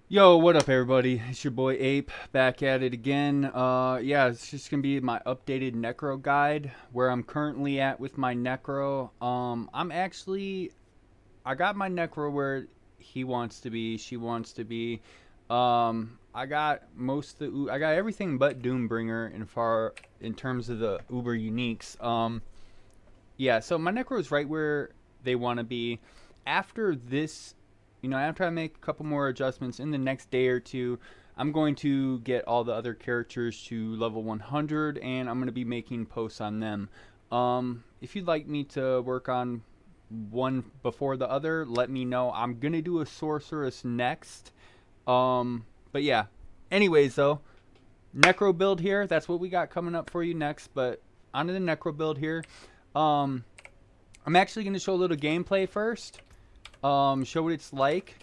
Yo, what up, everybody? It's your boy Ape back at it again. Yeah, it's just gonna be my updated Necro guide where I'm currently at with my Necro. I got my Necro where he wants to be, she wants to be. I got I got everything but Doombringer in terms of the Uber uniques. Yeah, so my Necro is right where they want to be. After this, after I make a couple more adjustments in the next day or two, I'm going to get all the other characters to level 100, and I'm going to be making posts on them. If you'd like me to work on one before the other, let me know. I'm going to do a sorceress next. But yeah. Anyways, though, Necro build here. That's what we got coming up for you next. But onto the Necro build here. Um, I'm actually going to show a little gameplay first. Show what it's like.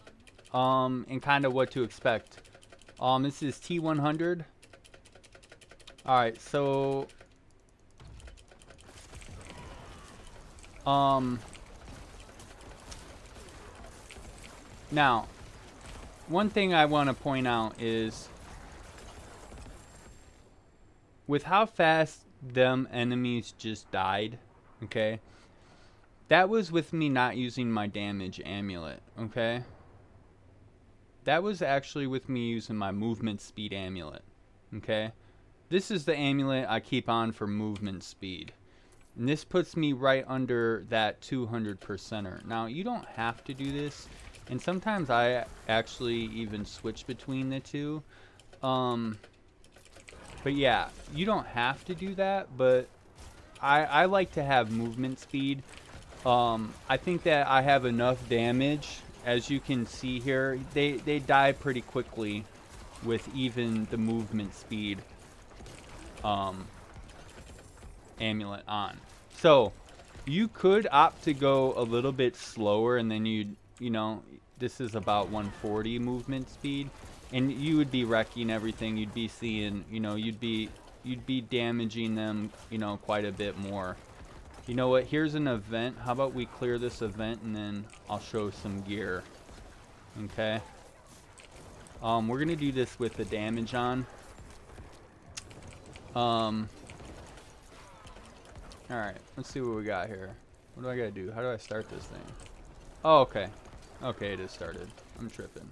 And kind of what to expect. This is T100. All right, so now one thing I want to point out is with how fast them enemies just died, okay? That was with me not using my damage amulet, okay? That was actually with me using my movement speed amulet, okay? This is the amulet I keep on for movement speed. And this puts me right under that 200%er. Now, you don't have to do this. And sometimes I actually even switch between the two. But yeah, you don't have to do that. But I like to have movement speed. I think that I have enough damage. As you can see here, they die pretty quickly with even the movement speed amulet on. So you could opt to go a little bit slower, and then this is about 140 movement speed, and you would be wrecking everything. You'd be seeing, you'd be damaging them, quite a bit more. You know what? Here's an event. How about we clear this event, and then I'll show some gear. Okay. We're gonna do this with the damage on. Alright, let's see what we got here. What do I gotta do? How do I start this thing? Oh, okay. Okay, it is started. I'm tripping.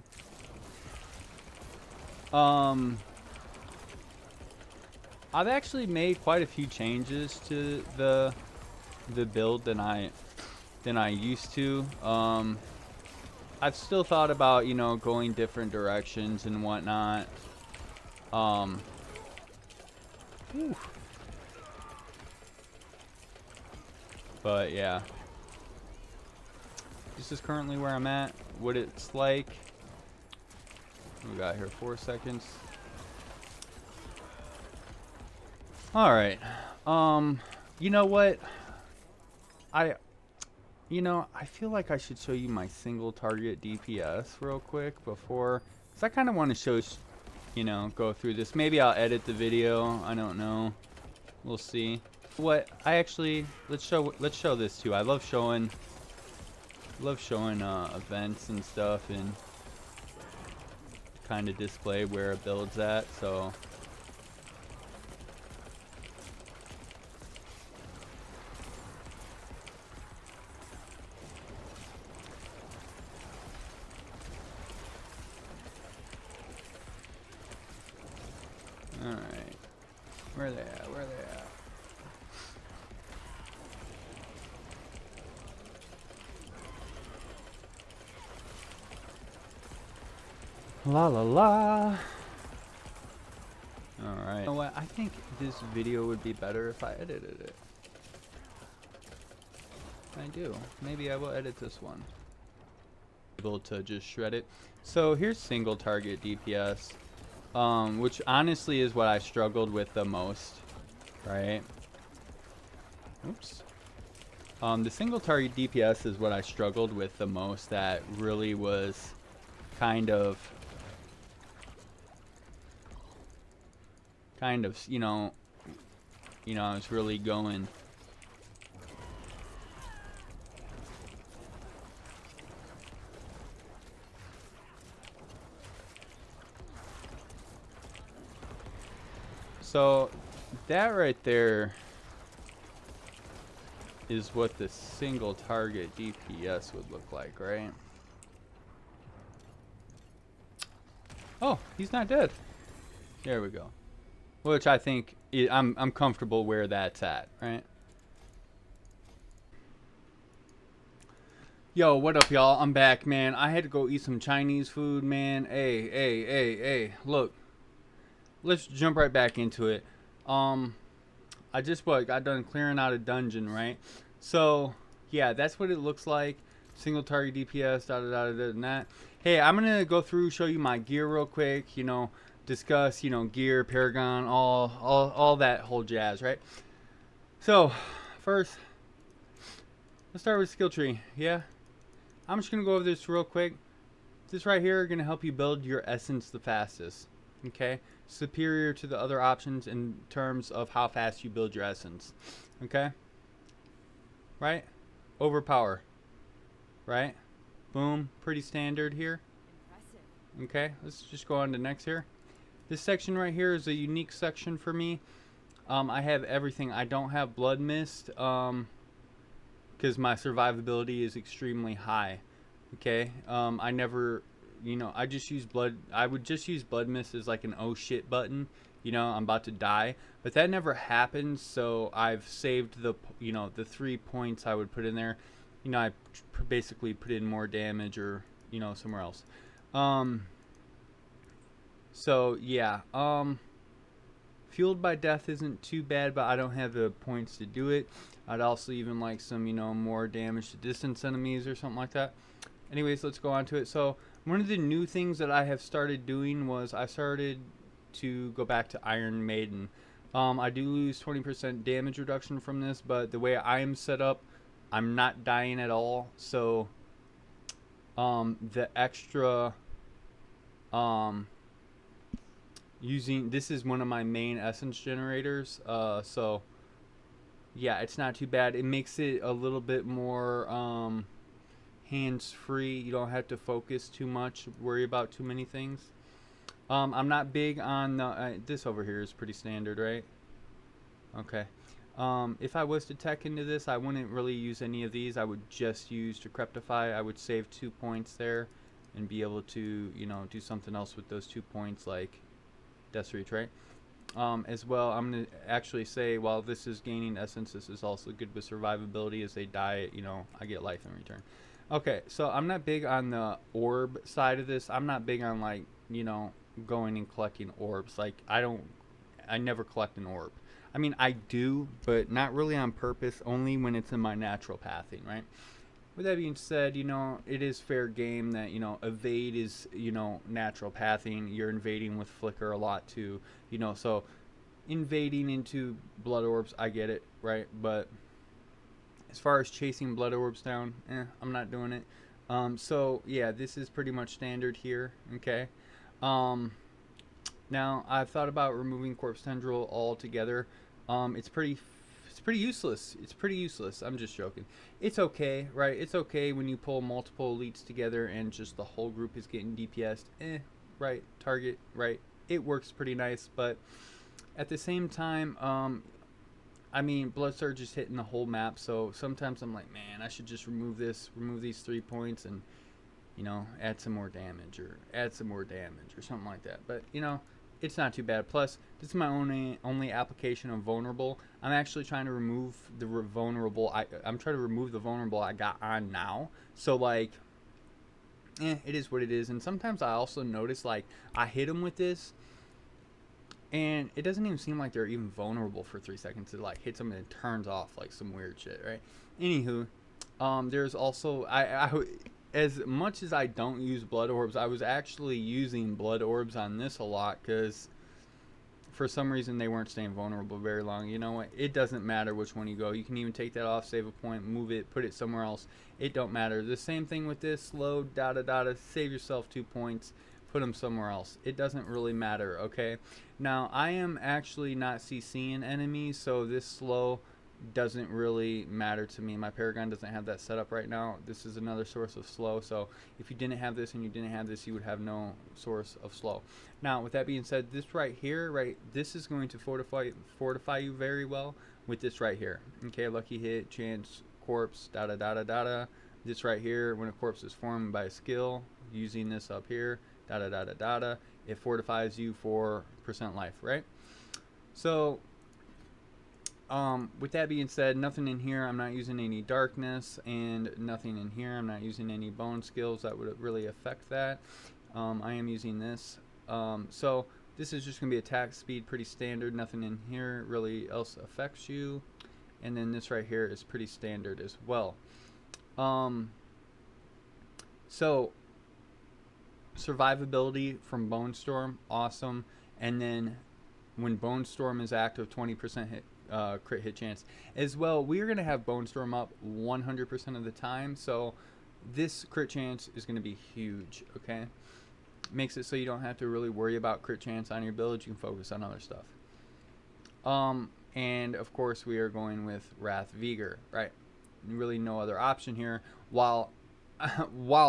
I've actually made quite a few changes to the build than I used to. I've still thought about, going different directions and whatnot. Whew. But yeah, this is currently where I'm at. What it's like. We got here 4 seconds. All right. You know what? I feel like I should show you my single target DPS real quick before, because I kind of want to show, go through this. Maybe I'll edit the video. I don't know. We'll see. What I actually let's show this too. I love showing events and stuff and kind of display where it builds at. So all right, where are they at? Where are they at? La la la. Alright. You know what? I think this video would be better if I edited it. I do. Maybe I will edit this one. Able to just shred it. So here's single target DPS. Which honestly is what I struggled with the most. Right? Oops. The single target DPS is what I struggled with the most. That really was kind of, I was really going. So that right there is what the single target DPS would look like, right? Oh, he's not dead. There we go. Which I think I'm comfortable where that's at, right? Yo, what up, y'all? I'm back, man. I had to go eat some Chinese food, man. Hey. Look, let's jump right back into it. I just got done clearing out a dungeon, right? So yeah, that's what it looks like. Single target DPS, and that. Hey, I'm gonna go through, show you my gear real quick. You know, discuss, you know, gear, paragon, all that whole jazz, right? So first, let's start with skill tree. Yeah, I'm just gonna go over this real quick. This right here is gonna help you build your essence the fastest. Okay, superior to the other options in terms of how fast you build your essence. Okay, right? Overpower, right? Boom, pretty standard here. Okay, let's just go on to next here. This section right here is a unique section for me. I have everything. I don't have blood mist because my survivability is extremely high. Okay, I never, you know, I just use blood. I would just use blood mist as like an oh shit button. You know, I'm about to die, but that never happens. So I've saved the, you know, the 3 points I would put in there. You know, I basically put in more damage or, you know, somewhere else. So yeah, fueled by death isn't too bad, but I don't have the points to do it. I'd also even like some, you know, more damage to distance enemies or something like that. Anyways, let's go on to it. So one of the new things that I have started doing was I started to go back to Iron Maiden. I do lose 20% damage reduction from this, but the way I am set up, I'm not dying at all. So the extra using this is one of my main essence generators. So yeah, it's not too bad. It makes it a little bit more hands-free. You don't have to focus too much, worry about too many things. I'm not big on this over here is pretty standard, right? Okay. If I was to tech into this, I wouldn't really use any of these. I would just use Decryptify. I would save 2 points there and be able to, you know, do something else with those 2 points like Death Reach, right? As well, I'm going to actually say while this is gaining essence, this is also good with survivability. As they die, you know, I get life in return. Okay, so I'm not big on the orb side of this. I'm not big on, like, you know, going and collecting orbs. Like, I never collect an orb. I mean, I do, but not really on purpose, only when it's in my natural pathing, right? With that being said, you know, it is fair game that, you know, evade is, you know, natural pathing. You're invading with flicker a lot too, you know, so invading into blood orbs, I get it, right? But as far as chasing blood orbs down, I'm not doing it. So yeah, this is pretty much standard here, okay? Now I've thought about removing corpse tendril altogether. It's pretty useless. It's pretty useless. I'm just joking. It's okay, right? It's okay when you pull multiple elites together and just the whole group is getting DPS'd. Right? Target, right? It works pretty nice, but at the same time, I mean, Blood Surge is hitting the whole map, so sometimes I'm like, man, I should just remove these 3 points and, you know, add some more damage or something like that. But, you know, it's not too bad. Plus, this is my only application of vulnerable. I'm actually trying to remove the vulnerable. I'm trying to remove the vulnerable I got on now. So, like, it is what it is. And sometimes I also notice, like, I hit them with this, and it doesn't even seem like they're even vulnerable for 3 seconds. It, like, hits them and it turns off, like, some weird shit, right? Anywho, there's also, as much as I don't use blood orbs, I was actually using blood orbs on this a lot because for some reason they weren't staying vulnerable very long. You know what? It doesn't matter which one you go. You can even take that off, save a point, move it, put it somewhere else. It don't matter. The same thing with this. Load, save yourself 2 points, put them somewhere else. It doesn't really matter, okay? Now, I am actually not CCing enemies, so this slow doesn't really matter to me. My paragon doesn't have that set up right now. This is another source of slow, so if you didn't have this and you didn't have this, you would have no source of slow. Now, with that being said, this right here, right, this is going to fortify you very well with this right here. Okay, lucky hit, chance, corpse, da da da da da da. This right here, when a corpse is formed by a skill, using this up here, da da da da da da, it fortifies you for % life, right? So with that being said, nothing in here. I'm not using any darkness, and nothing in here. I'm not using any bone skills that would really affect that. I am using this. So this is just going to be attack speed, pretty standard. Nothing in here really else affects you. And then this right here is pretty standard as well. So survivability from Bone Storm, awesome. And then when Bone Storm is active, 20% hit. Crit hit chance as well. We're going to have Bone Storm up 100% of the time, so this crit chance is going to be huge. Okay, makes it so you don't have to really worry about crit chance on your build. You can focus on other stuff. And of course we are going with Wrath Vigor, right? Really no other option here. While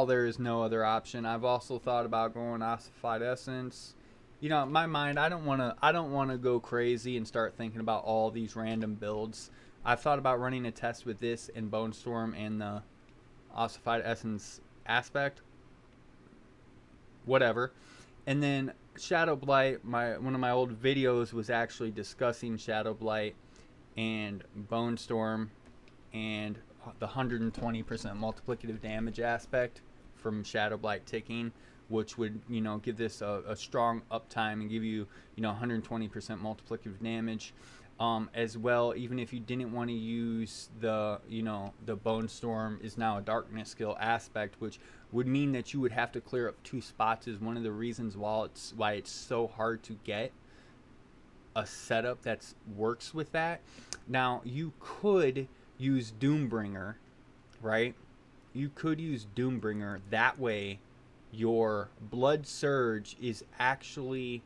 there is no other option, I've also thought about going Ossified Essence. You know, in my mind, I don't want to go crazy and start thinking about all these random builds. I've thought about running a test with this and Bone Storm and the Ossified Essence aspect. Whatever. And then Shadow Blight, one of my old videos was actually discussing Shadow Blight and Bone Storm and the 120% multiplicative damage aspect from Shadow Blight ticking, which would, you know, give this a strong uptime and give you, you know, 120% multiplicative damage. As well, even if you didn't want to use the, you know, the Bone Storm is now a darkness skill aspect, which would mean that you would have to clear up 2 spots, is one of the reasons why it's so hard to get a setup that works with that. Now, you could use Doombringer, right? You could use Doombringer. That way your Blood Surge is actually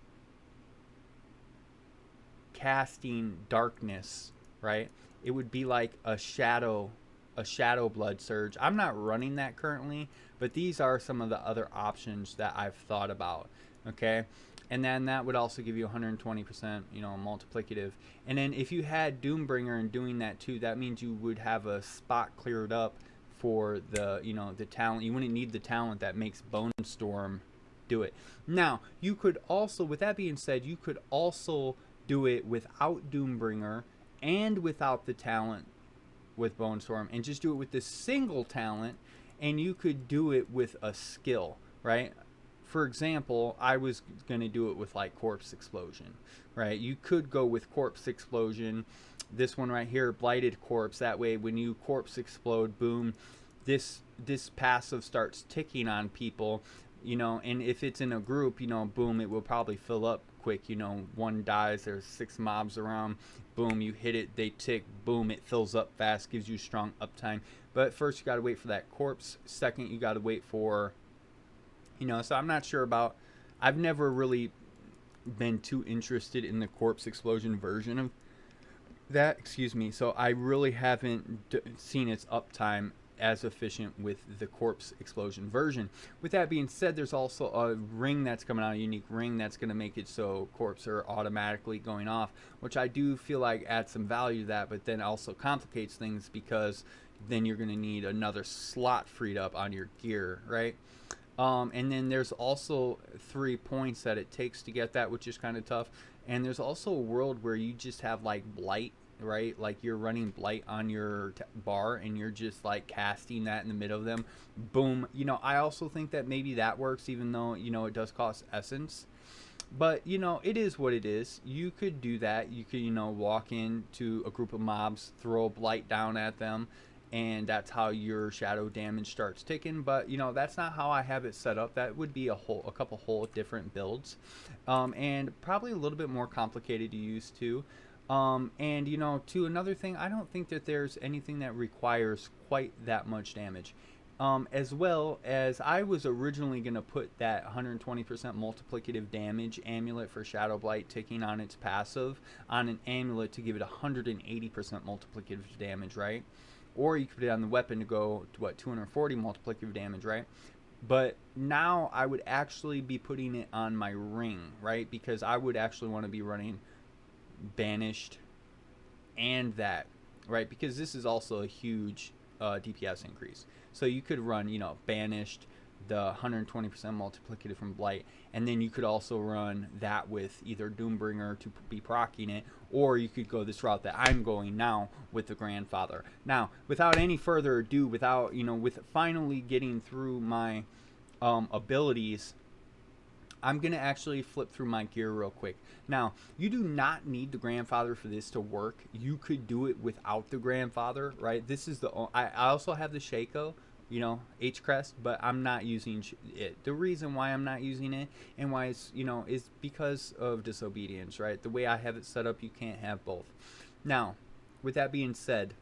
casting darkness, right? It would be like a shadow Blood Surge. I'm not running that currently, but these are some of the other options that I've thought about. Okay, and then that would also give you 120%, you know, multiplicative. And then if you had Doombringer and doing that too, that means you would have a spot cleared up for the, you know, the talent. You wouldn't need the talent that makes Bone Storm do it. Now, you could also, with that being said, you could also do it without Doombringer and without the talent with Bone Storm, and just do it with the single talent, and you could do it with a skill, right? For example, I was going to do it with like Corpse Explosion, right? You could go with Corpse Explosion. This one right here, Blighted Corpse. That way, when you Corpse Explode, boom, this passive starts ticking on people, you know, and if it's in a group, you know, boom, it will probably fill up quick. You know, one dies, there's 6 mobs around, boom, you hit it, they tick, boom, it fills up fast, gives you strong uptime. But first, you got to wait for that corpse. Second, you got to wait for, you know, so I'm not sure about, I've never really been too interested in the Corpse Explosion version of that, excuse me, so I really haven't seen its uptime as efficient with the Corpse Explosion version. With that being said, there's also a ring that's coming out, a unique ring that's going to make it so corpse are automatically going off, which I do feel like adds some value to that, but then also complicates things because then you're going to need another slot freed up on your gear, right? And then there's also 3 points that it takes to get that, which is kind of tough. And there's also a world where you just have like Blight, right? Like you're running Blight on your bar and you're just like casting that in the middle of them. Boom. You know, I also think that maybe that works, even though, you know, it does cost essence. But, you know, it is what it is. You could do that. You could, you know, walk into a group of mobs, throw Blight down at them, and that's how your shadow damage starts ticking. But, you know, that's not how I have it set up. That would be a couple whole different builds, and probably a little bit more complicated to use too. And, you know, to another thing, I don't think that there's anything that requires quite that much damage. As well as I was originally going to put that 120% multiplicative damage amulet for Shadow Blight ticking on its passive on an amulet to give it 180% multiplicative damage, right? Or you could put it on the weapon to go to what, 240 multiplicative damage, right? But now I would actually be putting it on my ring, right? Because I would actually want to be running Banished and that, right? Because this is also a huge DPS increase. So you could run, you know, Banished, the 120% multiplicative from Blight, and then you could also run that with either Doombringer to be proccing it, or you could go this route that I'm going now with the Grandfather. Now, without any further ado, without, you know, with finally getting through my abilities, I'm going to actually flip through my gear real quick. Now, you do not need the Grandfather for this to work. You could do it without the Grandfather, right? This is the... I also have the Shaco, you know, H-Crest, but I'm not using it. The reason why I'm not using it and why it's, you know, is because of disobedience, right? The way I have it set up, you can't have both. Now, with that being said...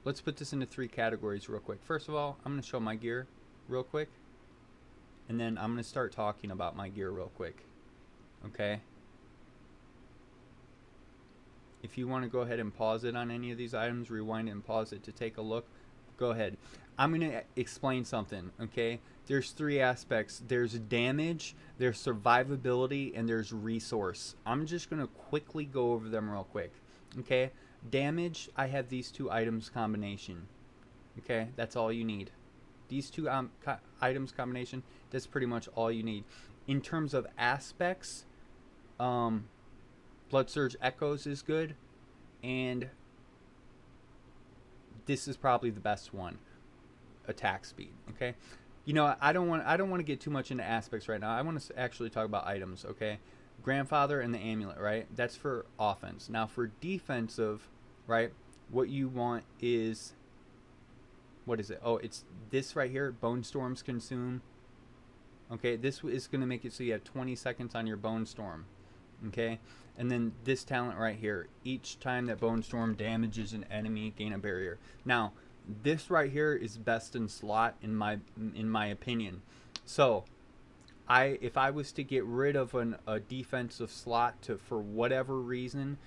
let's put this into 3 categories real quick. First of all, I'm going to show my gear real quick. And then I'm going to start talking about my gear real quick. Okay? If you want to go ahead and pause it on any of these items, rewind it and pause it to take a look, go ahead. I'm going to explain something, okay? There's 3 aspects. There's damage, there's survivability, and there's resource. I'm just going to quickly go over them real quick. Okay? Damage, I have these 2 items combination. Okay, that's all you need. These 2 items combination, that's pretty much all you need. In terms of aspects, Blood Surge Echoes is good, and this is probably the best one. Attack speed. Okay, you know, I don't want to get too much into aspects right now. I want to actually talk about items. Okay, Grandfather and the amulet, right? That's for offense. Now for defensive, right, what you want is, what is it? Oh, it's this right here, Bone Storms Consume. Okay, this is going to make it so you have 20 seconds on your Bone Storm. Okay, and then this talent right here, each time that Bone Storm damages an enemy, gain a barrier. Now this right here is best in slot in my opinion. So if I was to get rid of a defensive slot for whatever reason,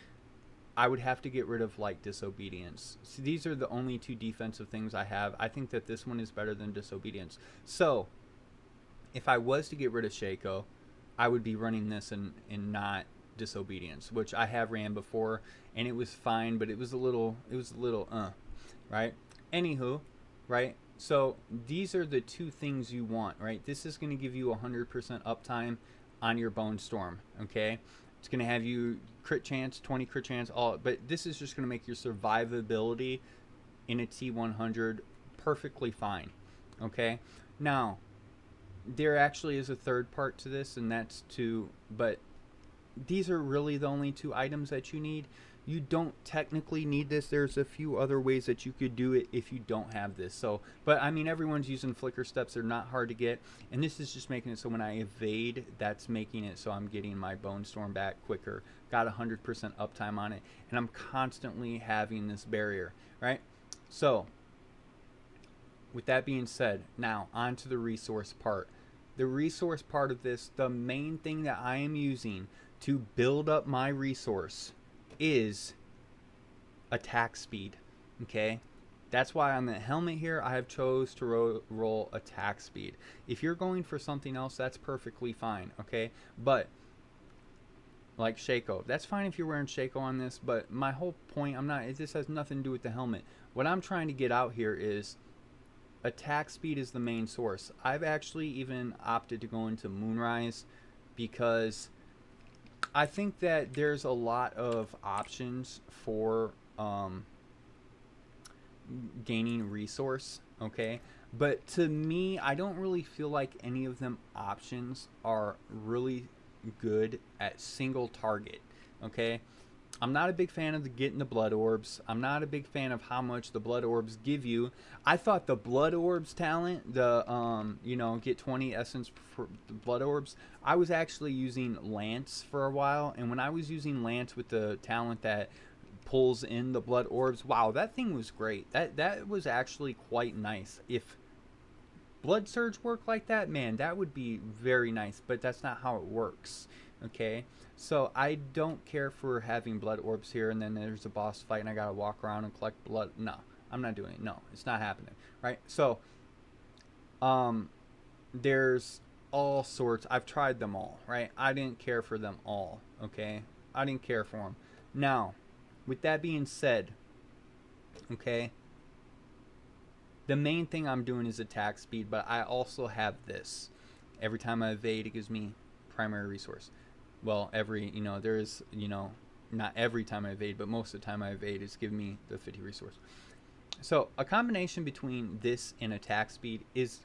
I would have to get rid of like Disobedience. So these are the only 2 defensive things I have. I think that this one is better than Disobedience. So if I was to get rid of Shaco, I would be running this and not Disobedience, which I have ran before and it was fine, but it was a little right? Anywho, right? So these are the 2 things you want, right? This is going to give you 100% uptime on your Bone Storm, okay? It's going to have you crit chance, 20 crit chance, all, but this is just going to make your survivability in a T100 perfectly fine, okay? Now, there actually is a third part to this, and that's but these are really the only 2 items that you need. You don't technically need this. There's a few other ways that you could do it if you don't have this. So, but I mean, everyone's using flicker steps. They're not hard to get. And this is just making it so when I evade, that's making it so I'm getting my Bone Storm back quicker. Got 100% uptime on it. And I'm constantly having this barrier, right? So, with that being said, now on to the resource part. The resource part of this, the main thing that I am using to build up my resource is attack speed. Okay, that's why on the helmet here I have chose to roll attack speed. If you're going for something else, that's perfectly fine. Okay, but like Shaco, that's fine if you're wearing Shaco on this, but my whole point, this has nothing to do with the helmet. What I'm trying to get out here is attack speed is the main source. I've actually even opted to go into Moonrise because I think that there's a lot of options for gaining resource, okay? But to me, I don't really feel like any of them options are really good at single target, okay? I'm not a big fan of getting the blood orbs. I'm not a big fan of how much the blood orbs give you. I thought the blood orbs talent, you know, get 20 essence for the blood orbs. I was actually using Lance for a while, and when I was using Lance with the talent that pulls in the blood orbs. Wow, that thing was great. That was actually quite nice. If blood surge worked like that, man, that would be very nice, but that's not how it works. Okay, so I don't care for having blood orbs here and then there's a boss fight and I gotta walk around and collect blood. No, I'm not doing it. No, it's not happening. Right? So there's all sorts. I've tried them all. Right? I didn't care for them all. Okay, I didn't care for them. Now, with that being said, okay, the main thing I'm doing is attack speed, but I also have this. Every time I evade, it gives me primary resource. Well, there's, not every time I evade, but most of the time I evade is giving me the 50 resource. So a combination between this and attack speed is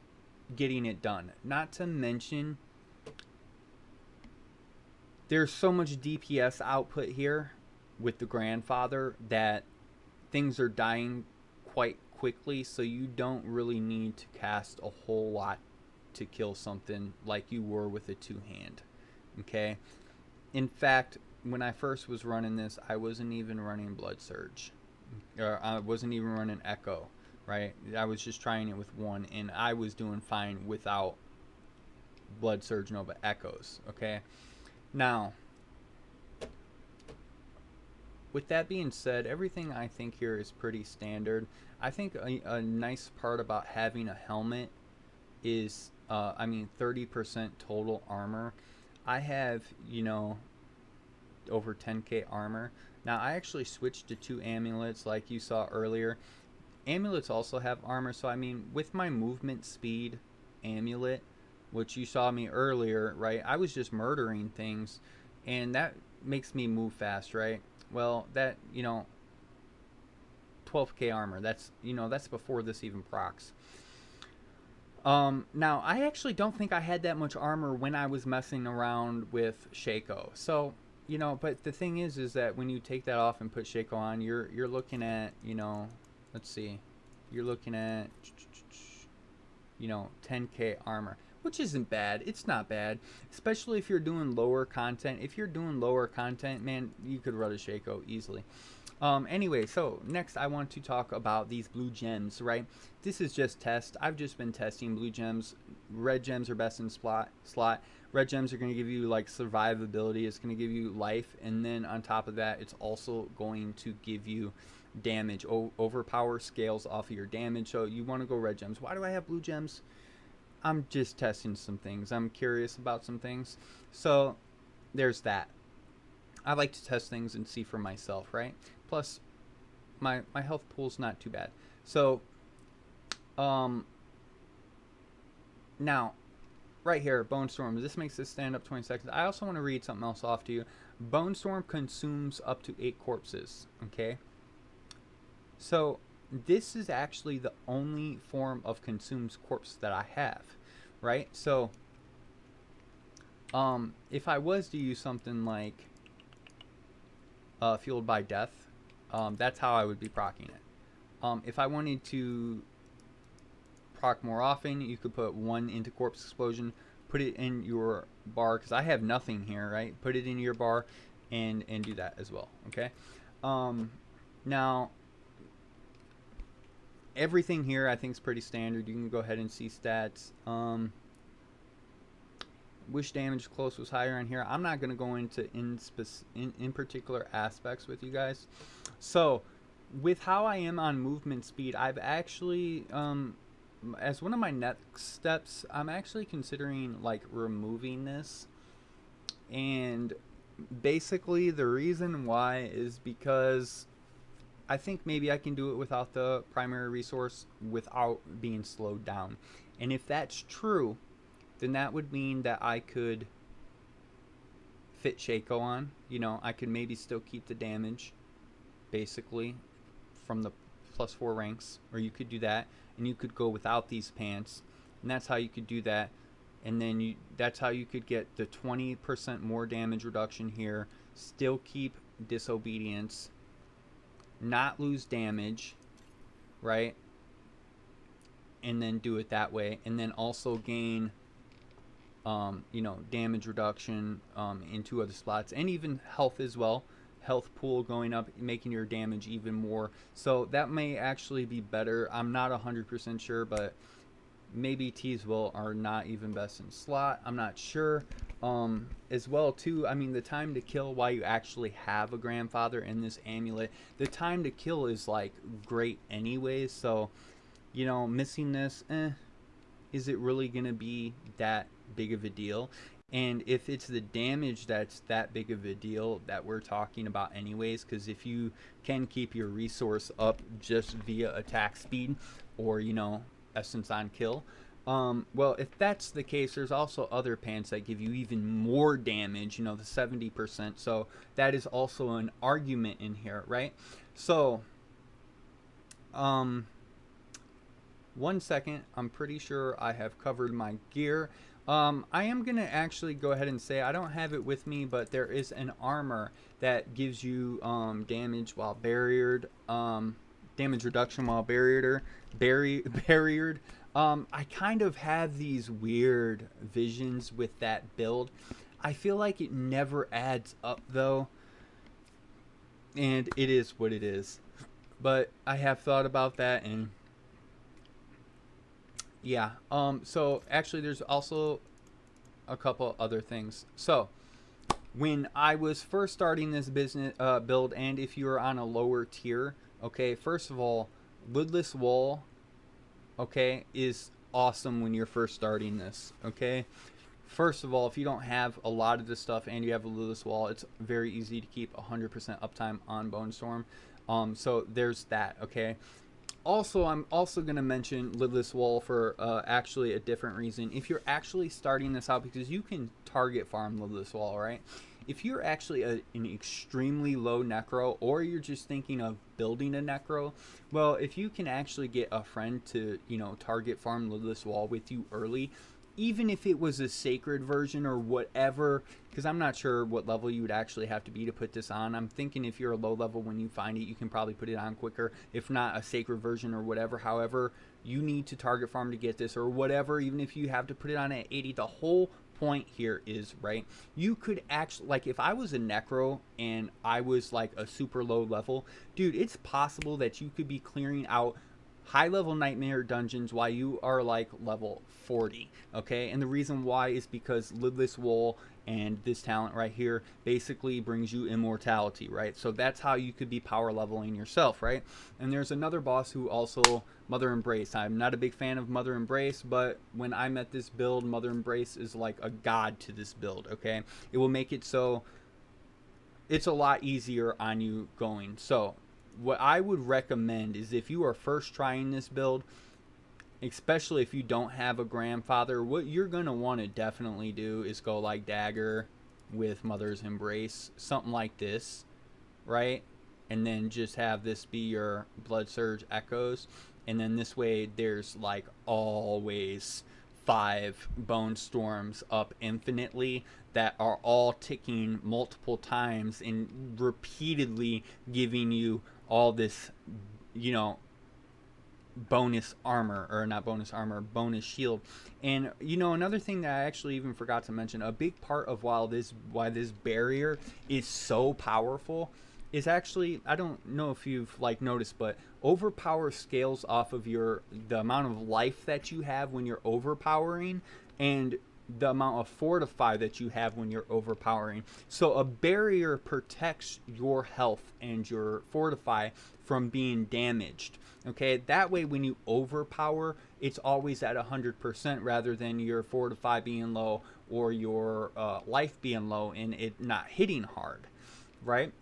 getting it done. Not to mention, there's so much DPS output here with the grandfather that things are dying quite quickly, so you don't really need to cast a whole lot to kill something like you were with a two-hand. Okay? In fact, when I first was running this, I wasn't even running Blood Surge. Or I wasn't even running Echo, right? I was just trying it with one, and I was doing fine without Blood Surge Nova Echoes, okay? Now, with that being said, everything I think here is pretty standard. I think a nice part about having a helmet is, 30% total armor. I have, over 10k armor. Now, I actually switched to 2 amulets like you saw earlier. Amulets also have armor, so with my movement speed amulet, which you saw me earlier, right, I was just murdering things, and that makes me move fast, right? Well, that, 12k armor, that's before this even procs. Now, I actually don't think I had that much armor when I was messing around with Shaco. So, but the thing is that when you take that off and put Shaco on, you're looking at, let's see, you're looking at, 10k armor, which isn't bad. It's not bad, especially if you're doing lower content. If you're doing lower content, man, you could run a Shaco easily. Anyway, so next I want to talk about these blue gems, right? This is just test. I've just been testing blue gems. Red gems are best in slot. Red gems are going to give you like survivability. It's going to give you life, and then on top of that, it's also going to give you damage. Overpower scales off of your damage, so you want to go red gems. Why do I have blue gems? I'm just testing some things. I'm curious about some things. So there's that. I like to test things and see for myself, right? Plus, my health pool's not too bad. So, now, right here, Bone Storm. This makes this stand up 20 seconds. I also want to read something else off to you. Bone Storm consumes up to 8 corpses, okay? So, this is actually the only form of consumes corpse that I have, right? So, if I was to use something like Fueled by Death, that's how I would be proccing it. If I wanted to proc more often, you could put 1 into Corpse Explosion, put it in your bar, because I have nothing here, right? Put it in your bar and do that as well, okay? Now, everything here I think is pretty standard. You can go ahead and see stats. Wish damage close was higher on here. I'm not going to go into in particular aspects with you guys. So, with how I am on movement speed, I've actually, as one of my next steps, I'm actually considering like removing this. And basically the reason why is because I think maybe I can do it without the primary resource without being slowed down. And if that's true, then that would mean that I could fit Shaco on. I could maybe still keep the damage, basically, from the +4 ranks. Or you could do that, and you could go without these pants. And that's how you could do that. And then that's how you could get the 20% more damage reduction here, still keep disobedience, not lose damage, right? And then do it that way. And then also gain damage reduction in 2 other slots, and even health as well. health pool going up, making your damage even more. So that may actually be better. I'm not 100% sure, but maybe T100 are not even best in slot. I'm not sure. As well too, I mean, the time to kill while you actually have a grandfather in this amulet, the time to kill is like great anyways. So, you know, missing this, is it really gonna be that big of a deal? And if it's the damage that's that big of a deal that we're talking about anyways, because if you can keep your resource up just via attack speed, or, you know, essence on kill, well, if that's the case, there's also other pants that give you even more damage, you know, the 70%. So that is also an argument in here, right? So, 1 second, I'm pretty sure I have covered my gear. I am going to actually go ahead and say I don't have it with me, but there is an armor that gives you damage while barriered, damage reduction while barriered. I kind of have these weird visions with that build. I feel like it never adds up though, and it is what it is. But I have thought about that, and yeah. So actually, there's also a couple other things. So when I was first starting this business build, and if you're on a lower tier, okay, first of all, lidless wall, okay, is awesome when you're first starting this. Okay, first of all, if you don't have a lot of this stuff and you have a lidless wall, it's very easy to keep 100% uptime on Bone Storm. So there's that. Okay. Also, I'm also going to mention lidless wall for actually a different reason. If you're actually starting this out, because you can target farm lidless wall, right? If you're actually an extremely low necro, or you're just thinking of building a necro, well, if you can actually get a friend to, you know, target farm lidless wall with you early, even if it was a sacred version or whatever, because I'm not sure what level you would actually have to be to put this on. I'm thinking if you're a low level, when you find it, you can probably put it on quicker. If not, a sacred version or whatever. However, you need to target farm to get this or whatever, even if you have to put it on at 80. The whole point here is, right, you could actually, like, if I was a necro and I was like a super low level, dude, it's possible that you could be clearing out high level nightmare dungeons while you are like level 40. Okay, and the reason why is because lidless wall and this talent right here basically brings you immortality, right? So that's how you could be power leveling yourself, right? And there's another boss who also, Mother Embrace. I'm not a big fan of Mother Embrace, but when I met this build, Mother Embrace is like a god to this build. Okay, it will make it so it's a lot easier on you going. So what I would recommend is, if you are first trying this build, especially if you don't have a grandfather, what you're going to want to definitely do is go like dagger with Mother's Embrace, something like this, right? And then just have this be your Blood Surge Echoes, and then this way there's like always 5 Bone Storms up infinitely that are all ticking multiple times and repeatedly giving you all this, you know, bonus armor, or not bonus armor, bonus shield. And, you know, another thing that I actually even forgot to mention, a big part of why this barrier is so powerful is actually, I don't know if you've like noticed, but overpower scales off of the amount of life that you have when you're overpowering, and the amount of fortify that you have when you're overpowering. So a barrier protects your health and your fortify from being damaged. Okay, that way when you overpower, it's always at 100% rather than your fortify being low or your life being low and it not hitting hard, right?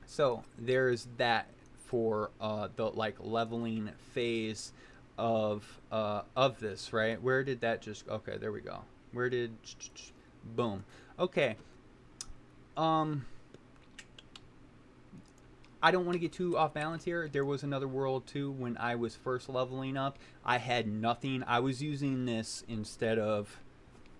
So there's that for the like leveling phase of this, right? Where did that just, okay, there we go. Where did, boom. Okay. I don't want to get too off balance here. There was another world too when I was first leveling up. I had nothing. I was using this instead of,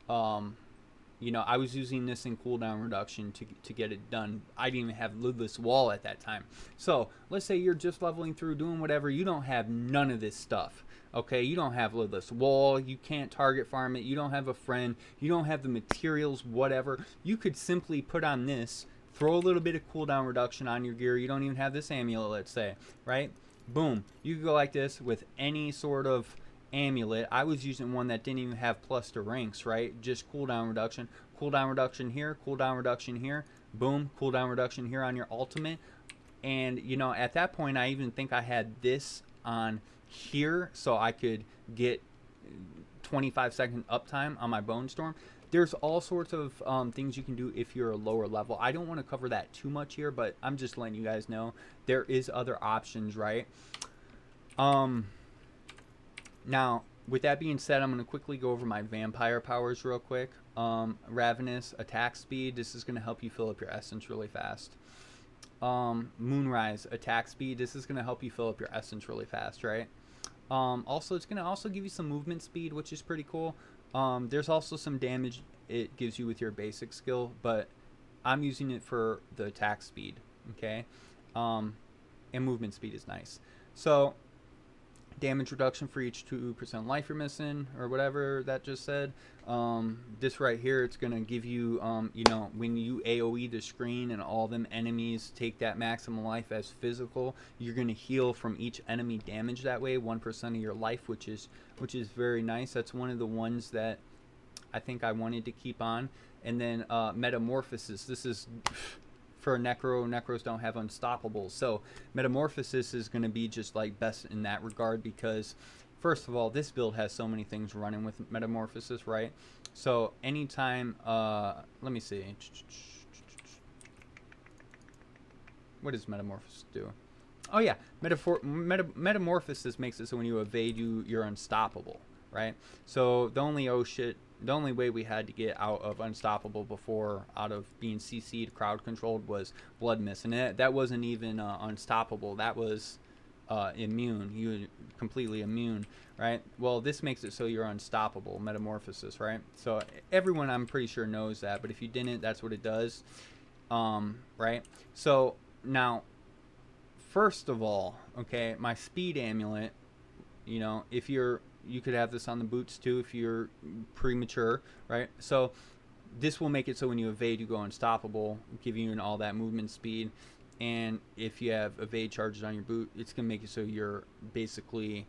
you know, I was using this in cooldown reduction to get it done. I didn't even have lidless wall at that time. So let's say you're just leveling through, doing whatever. You don't have none of this stuff. Okay, you don't have lidless wall. You can't target farm it. You don't have a friend. You don't have the materials, whatever. You could simply put on this, throw a little bit of cooldown reduction on your gear. You don't even have this amulet, let's say, right? Boom. You could go like this with any sort of amulet. I was using one that didn't even have plus to ranks, right? Just cooldown reduction. Cooldown reduction here, cooldown reduction here. Boom, cooldown reduction here on your ultimate. And, you know, at that point, I even think I had this on here so I could get 25-second uptime on my Bone Storm. There's all sorts of things you can do if you're a lower level. I don't want to cover that too much here, but I'm just letting you guys know there is other options, right? Now, with that being said, I'm going to quickly go over my vampire powers real quick. Ravenous, attack speed. This is going to help you fill up your essence really fast. Moonrise, attack speed. This is going to help you fill up your essence really fast, right? Also, it's going to also give you some movement speed, which is pretty cool. There's also some damage it gives you with your basic skill, but I'm using it for the attack speed, okay? And movement speed is nice. So, damage reduction for each 2% life you're missing, or whatever that just said. This right here, it's going to give you, you know, when you AoE the screen and all them enemies take that maximum life as physical, you're going to heal from each enemy damage that way, 1% of your life, which is very nice. That's one of the ones that I think I wanted to keep on. And then Metamorphosis. This is for Necro. Necros don't have Unstoppable. So Metamorphosis is going to be just like best in that regard because, first of all, this build has so many things running with Metamorphosis, right? So anytime, let me see. What does Metamorphosis do? Oh yeah, Metamorphosis makes it so when you evade, you're unstoppable, right? So the only way we had to get out of Unstoppable before, out of being CC'd, crowd controlled, was Blood Mist, and that wasn't even Unstoppable. That was immune. You were completely immune, right? Well, this makes it so you're unstoppable, Metamorphosis, right? So everyone, I'm pretty sure, knows that, but if you didn't, that's what it does, right? So now, first of all, okay, my speed amulet, you know, if you could have this on the boots too if you're premature, right? So this will make it so when you evade, you go unstoppable, giving you all that movement speed. And if you have evade charges on your boot, it's going to make it so you're basically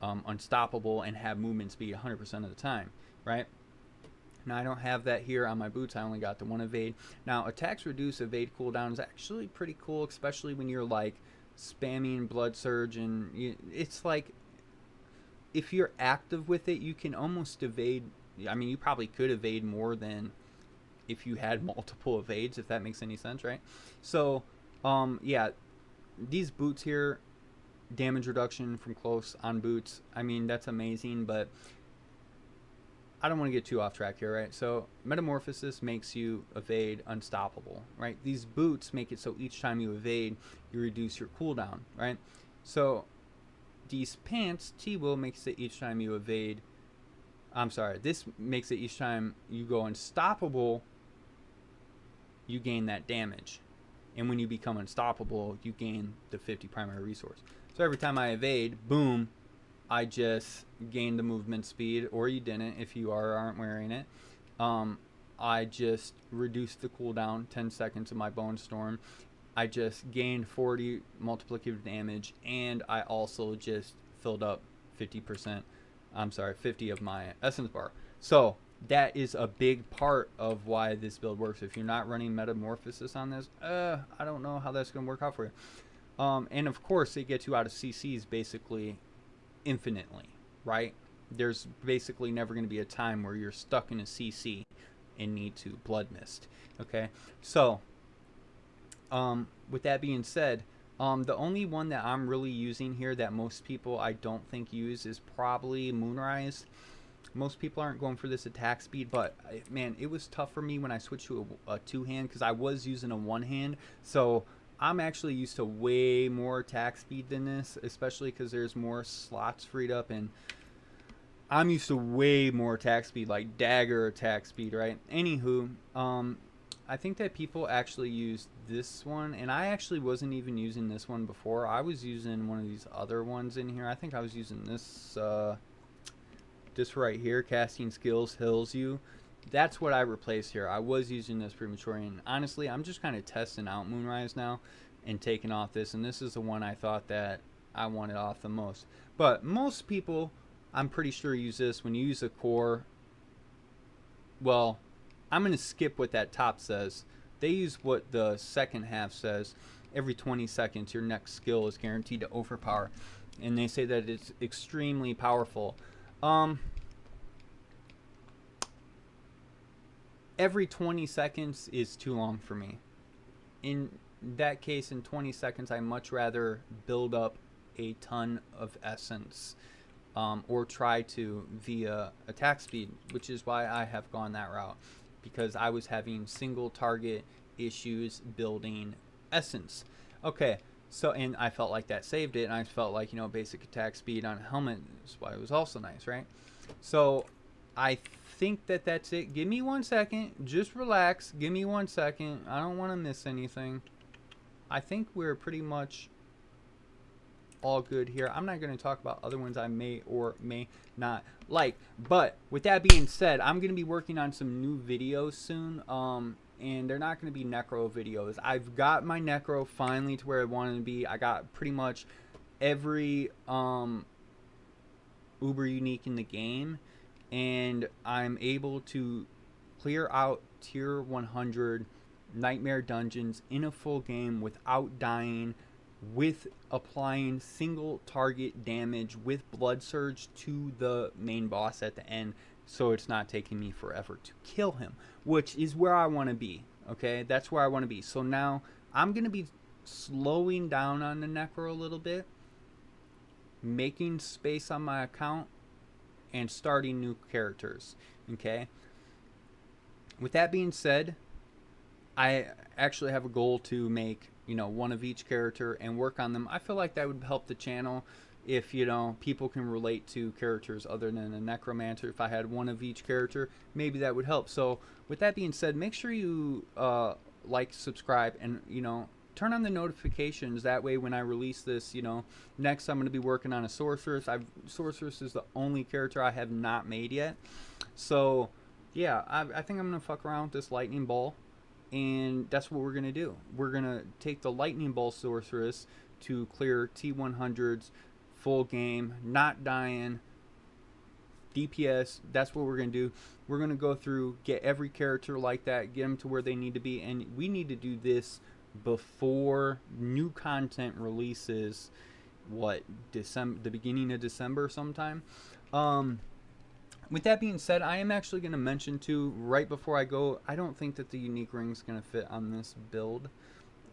unstoppable and have movement speed 100% of the time, right? Now, I don't have that here on my boots. I only got the one evade. Now, attacks reduce evade cooldown is actually pretty cool, especially when you're like spamming Blood Surge, and it's like if you're active with it, you can almost evade. I mean, you probably could evade more than if you had multiple evades, if that makes any sense, right? So, yeah, these boots here, damage reduction from close on boots, I mean, that's amazing, but I don't want to get too off track here, right? So, Metamorphosis makes you evade unstoppable, right? These boots make it so each time you evade, you reduce your cooldown, right? So, these pants, T-Will, makes it each time you evade. I'm sorry, this makes it each time you go unstoppable, you gain that damage. And when you become unstoppable, you gain the 50 primary resource. So every time I evade, boom, I just gain the movement speed, or you didn't if you aren't wearing it. I just reduced the cooldown 10 seconds of my Bone Storm. I just gained 40 multiplicative damage, and I also just filled up 50%. I'm sorry, 50 of my essence bar. So that is a big part of why this build works. If you're not running Metamorphosis on this, I don't know how that's going to work out for you. And of course, it gets you out of CCs basically infinitely, right? There's basically never going to be a time where you're stuck in a CC and need to Blood Mist. Okay, so with that being said, the only one that I'm really using here that most people I don't think use is probably Moonrise. Most people aren't going for this attack speed, but man, it was tough for me when I switched to a two-hand because I was using a one-hand. So I'm actually used to way more attack speed than this, especially because there's more slots freed up, and I'm used to way more attack speed, like dagger attack speed, right? Anywho, I think that people actually use this one, and I actually wasn't even using this one before. I was using one of these other ones in here. I think I was using this, this right here, casting skills heals you. that's what I replaced here. I was using this prematurely, and honestly, I'm just kind of testing out Moonrise now and taking off this, and this is the one I thought that I wanted off the most. But most people, I'm pretty sure, use this. When you use a core, well, I'm going to skip what that top says. They use what the second half says. Every 20 seconds, your next skill is guaranteed to overpower, and they say that it's extremely powerful. Every 20 seconds is too long for me. In that case, in 20 seconds, I much rather build up a ton of essence, or try to via attack speed, which is why I have gone that route, because I was having single target issues building essence. Okay, so, and I felt like that saved it, and I felt like, you know, basic attack speed on a helmet is why it was also nice, right? So I think that that's it. Give me 1 second. Just relax. Give me 1 second. I don't want to miss anything. I think we're pretty much all good here. I'm not going to talk about other ones I may or may not like. But with that being said, I'm going to be working on some new videos soon. And they're not going to be Necro videos. I've got my Necro finally to where I wanted to be. I got pretty much every uber unique in the game, and I'm able to clear out tier 100 nightmare dungeons in a full game without dying, with applying single target damage with blood surge to the main boss at the end, so it's not taking me forever to kill him, which is where I want to be. Okay, that's where I want to be. So now I'm going to be slowing down on the Necro a little bit, making space on my account, and starting new characters. Okay, with that being said, I actually have a goal to make, you know, one of each character and work on them. I feel like that would help the channel if, you know, people can relate to characters other than a necromancer. If I had one of each character, maybe that would help. So with that being said, make sure you like, subscribe, and, you know, turn on the notifications. That way when I release this, you know, next I'm going to be working on a sorceress. Sorceress is the only character I have not made yet. So yeah, I think I'm going to fuck around with this lightning ball, and that's what we're going to do. We're going to take the lightning ball sorceress to clear T100s full game, not dying, DPS. That's what we're going to do. We're going to go through, get every character like that, get them to where they need to be, and we need to do this before new content releases. What, December, the beginning of December sometime. With that being said, I am actually going to mention too, right before I go, I don't think that the unique ring is going to fit on this build,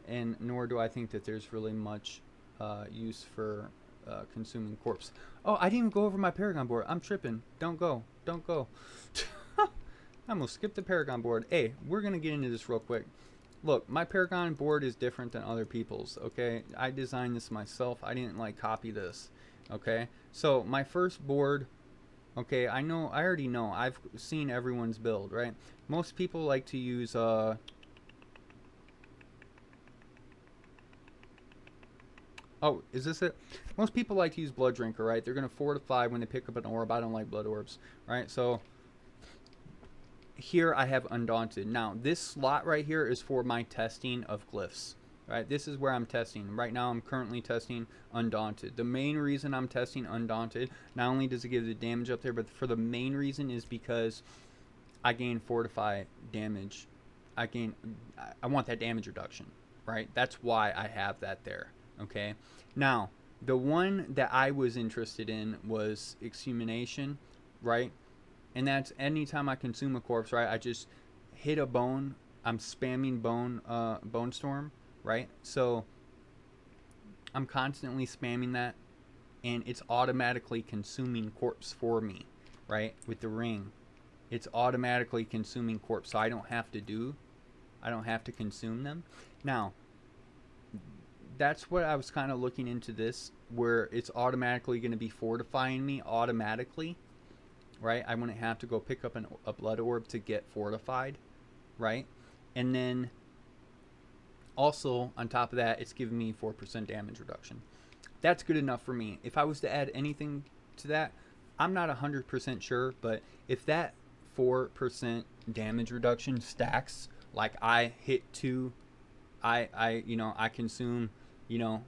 and nor do I think that there's really much use for consuming corpse. Oh, I didn't even go over my paragon board. I'm tripping. Don't go. Don't go. I'm going to skip the paragon board. Hey, we're going to get into this real quick. Look, my paragon board is different than other people's, okay? I designed this myself. I didn't, like, copy this, okay? So, my first board, okay, I already know. I've seen everyone's build, right? Most people like to use, oh, is this it? Most people like to use Blood Drinker, right? They're going to fortify when they pick up an orb. I don't like blood orbs, right? So here I have Undaunted. Now, this slot right here is for my testing of glyphs, right? This is where I'm testing. Right now, I'm currently testing Undaunted. The main reason I'm testing Undaunted, not only does it give the damage up there, but for the main reason is because I gain Fortify damage. I want that damage reduction, right? That's why I have that there. Okay, now the one that I was interested in was Exhumination, right? And that's anytime I consume a corpse, right? I just hit a bone. I'm spamming bone storm, right? So I'm constantly spamming that, and it's automatically consuming corpse for me, right? With the ring, it's automatically consuming corpse, so I don't have to consume them. Now, that's what I was kind of looking into this, where it's automatically going to be fortifying me automatically, right? I wouldn't have to go pick up a blood orb to get fortified, right? And then also on top of that, it's giving me 4% damage reduction. That's good enough for me. If I was to add anything to that, I'm not 100% sure, but if that 4% damage reduction stacks. Like I hit 2, I consume,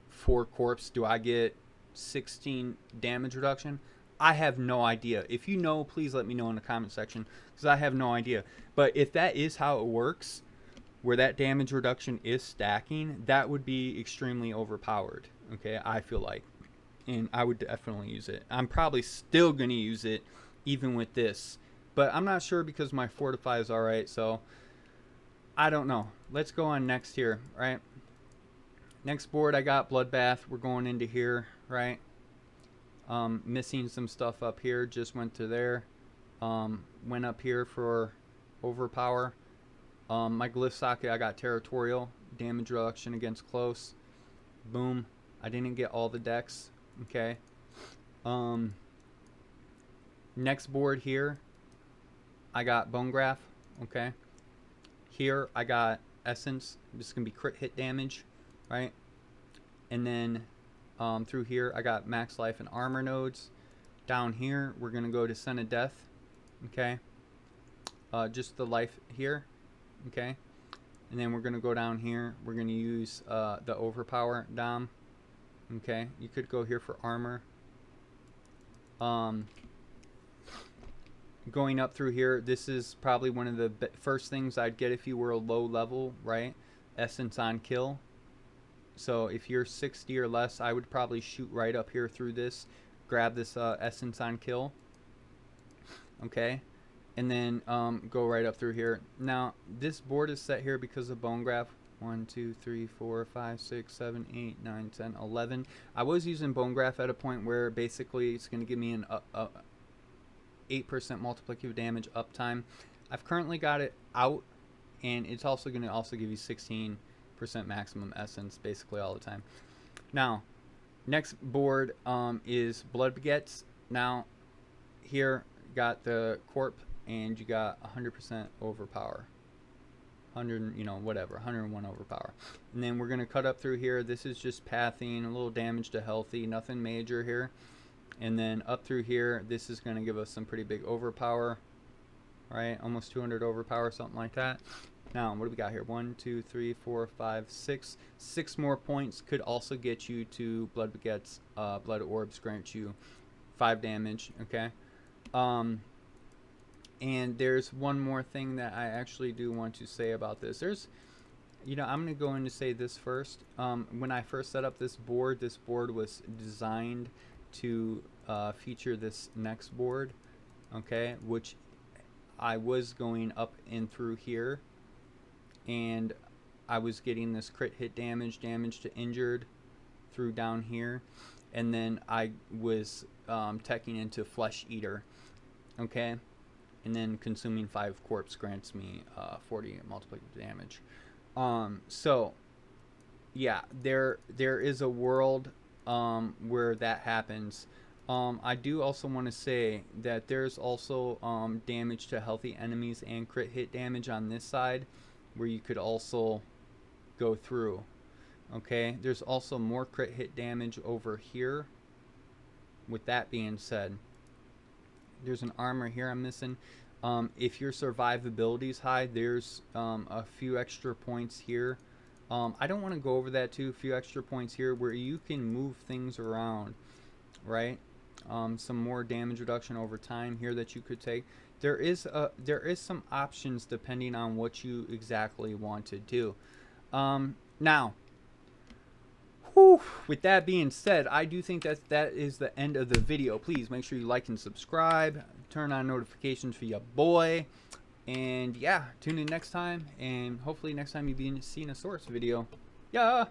4 corpse. Do I get 16 damage reduction? I have no idea. If you know, please let me know in the comment section, because I have no idea. But if that is how it works, where that damage reduction is stacking, that would be extremely overpowered. Okay, I feel like. And I would definitely use it. I'm probably still going to use it even with this. But I'm not sure because my Fortify is alright, so I don't know. Let's go on next here, right? Next board I got Bloodbath. We're going into here, right? Missing some stuff up here. Just went to there. Went up here for Overpower. My Glyph Socket, I got Territorial. Damage reduction against close. Boom. I didn't get all the decks. Okay. Next board here, I got Bone Graft. Okay. Here, I got Essence. This is going to be crit hit damage, right? And then through here, I got Max Life and Armor nodes. Down here, we're going to go to Son of Death. Okay. Just the life here. Okay. And then we're going to go down here. We're going to use the Overpower Dom. Okay. You could go here for Armor. Going up through here, this is probably one of the first things I'd get if you were a low level, right? Essence on kill. So if you're 60 or less, I would probably shoot right up here through this, grab this Essence on kill. Okay. And then go right up through here. Now, this board is set here because of Bone Graft. 1, 2, 3, 4, 5, 6, 7, 8, 9, 10, 11. I was using Bone Graft at a point where basically it's going to give me an 8% multiplicative damage uptime. I've currently got it out, and it's also going to give you 16% maximum essence basically all the time. Now, next board is Blood Begets. Now, here got the Corp, and you got 100% overpower. 100, whatever, 101 overpower. And then we're going to cut up through here. This is just pathing, a little damage to healthy, nothing major here. And then up through here, this is going to give us some pretty big overpower, right? Almost 200 overpower, something like that. Now, what do we got here? 1, 2, 3, 4, 5, 6. 6 more points could also get you to Blood Begets. Blood Orbs grant you 5 damage, okay? And there's one more thing that I actually do want to say about this. There's, I'm going to go in to say this first. When I first set up this board was designed to feature this next board, okay, which I was going up and through here, and I was getting this crit hit damage to injured through down here, and then I was teching into Flesh Eater, okay, and then consuming 5 corpse grants me 40 multiplicative damage. So yeah, there is a world where that happens. I do also want to say that there's also damage to healthy enemies and crit hit damage on this side where you could also go through. Okay, there's also more crit hit damage over here. With that being said, there's an armor here I'm missing. If your survivability is high, there's a few extra points here. I don't want to go over that too. A few extra points here where you can move things around, right? Some more damage reduction over time here that you could take. There is some options depending on what you exactly want to do. Now, with that being said, I do think that is the end of the video. Please make sure you like and subscribe. Turn on notifications for your boy. And yeah, tune in next time. And hopefully next time you'll be seeing a source video. Yeah.